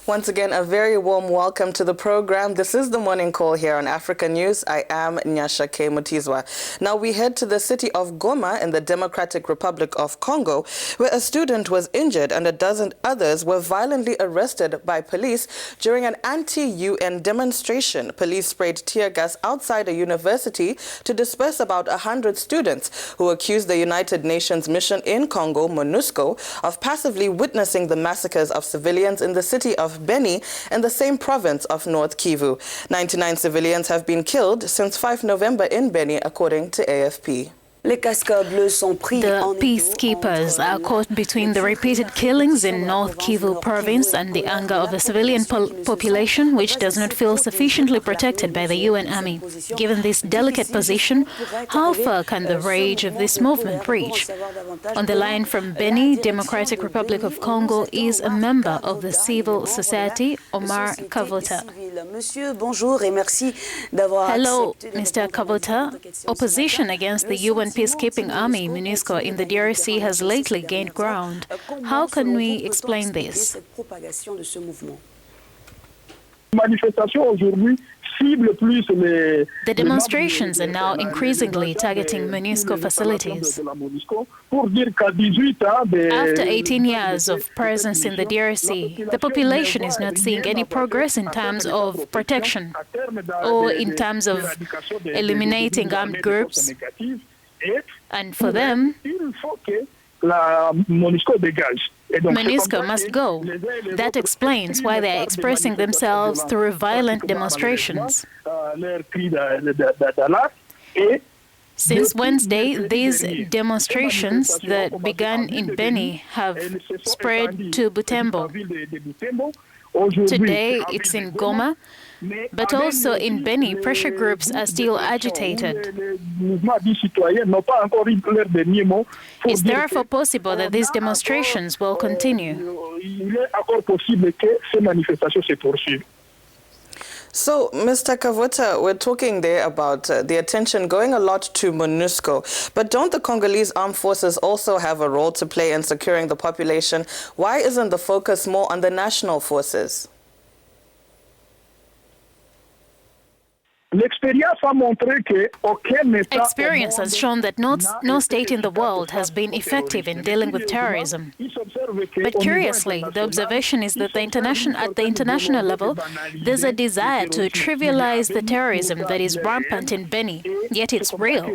Once again, a very warm welcome to the program. This is the Morning Call here on Africanews. I am Nyasha K. Mutizwa. Now we head to the city of Goma in the Democratic Republic of Congo, where a student was injured and a dozen others were violently arrested by police during an anti-UN demonstration. Police sprayed tear gas outside a university to disperse about 100 students who accused the United Nations mission in Congo, Monusco, of passively witnessing the massacres of civilians in the city of Beni in the same province of North Kivu. 99 civilians have been killed since 5 November in Beni, according to AFP. The peacekeepers are caught between the repeated killings in North Kivu province and the anger of a civilian population which does not feel sufficiently protected by the UN army. Given this delicate position, how far can the rage of this movement reach? On the line from Beni, Democratic Republic of Congo, is a member of the civil society, Omar Kavota. Hello, Mr. Kavota. Opposition against the UN peacekeeping army, Monusco, in the DRC has lately gained ground. How can we explain this? The demonstrations are now increasingly targeting Monusco facilities. After 18 years of presence in the DRC, the population is not seeing any progress in terms of protection or in terms of eliminating armed groups. And for them, Monusco must go. That explains why they are expressing themselves through violent demonstrations. Since Wednesday, these demonstrations that began in Beni have spread to Butembo. Today, it's in Goma, but also in Beni, pressure groups are still agitated. Is therefore possible that these demonstrations will continue? So, Mr. Kavota, we're talking there about the attention going a lot to Monusco, but don't the Congolese armed forces also have a role to play in securing the population? Why isn't the focus more on the national forces? Experience has shown that no state in the world has been effective in dealing with terrorism. But curiously, the observation is that at the international level, there's a desire to trivialize the terrorism that is rampant in Beni, yet it's real.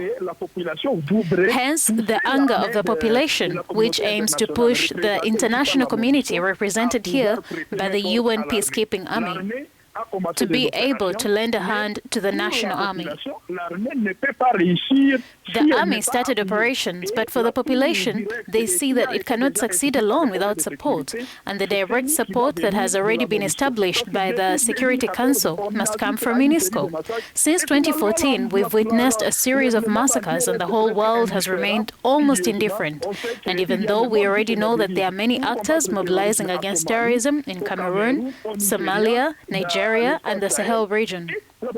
Hence, the anger of the population, which aims to push the international community represented here by the UN peacekeeping army to be able to lend a hand to the national army. The army started operations, but for the population, they see that it cannot succeed alone without support, and the direct support that has already been established by the Security Council must come from Monusco. Since 2014, we've witnessed a series of massacres, and the whole world has remained almost indifferent. And even though we already know that there are many actors mobilizing against terrorism in Cameroon, Somalia, Nigeria, and the Sahel region. So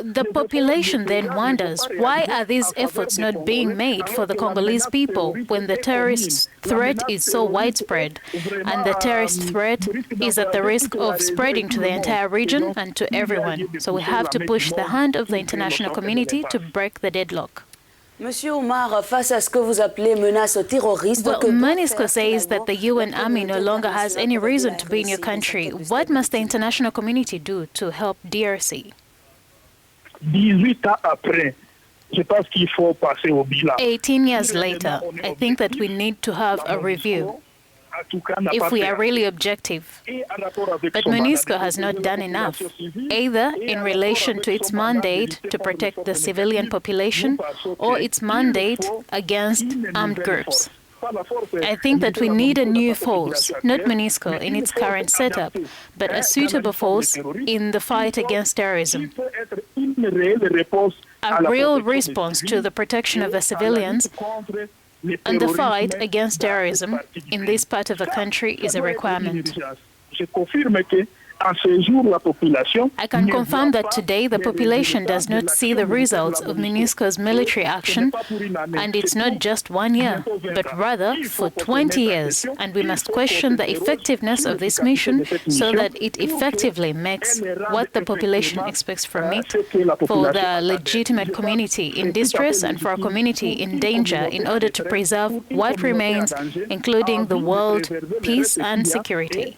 the population then wonders, why are these efforts not being made for the Congolese people when the terrorist threat is so widespread, and the terrorist threat is at the risk of spreading to the entire region and to everyone? So we have to push the hand of the international community to break the deadlock. Monsieur Omar, face à ce que vous appelez menace terroriste, Monusco says that the UN army no longer has any reason to be in your country. What must the international community do to help DRC? 18 years later, I think that we need to have a review if we are really objective. But Monusco has not done enough, either in relation to its mandate to protect the civilian population or its mandate against armed groups. I think that we need a new force, not Monusco in its current setup, but a suitable force in the fight against terrorism. A real response to the protection of the civilians and the fight against terrorism in this part of the country is a requirement. I can confirm that today the population does not see the results of Monusco's military action, and it's not just 1 year, but rather for 20 years, and we must question the effectiveness of this mission so that it effectively makes what the population expects from it for the legitimate community in distress and for a community in danger in order to preserve what remains, including the world, peace and security.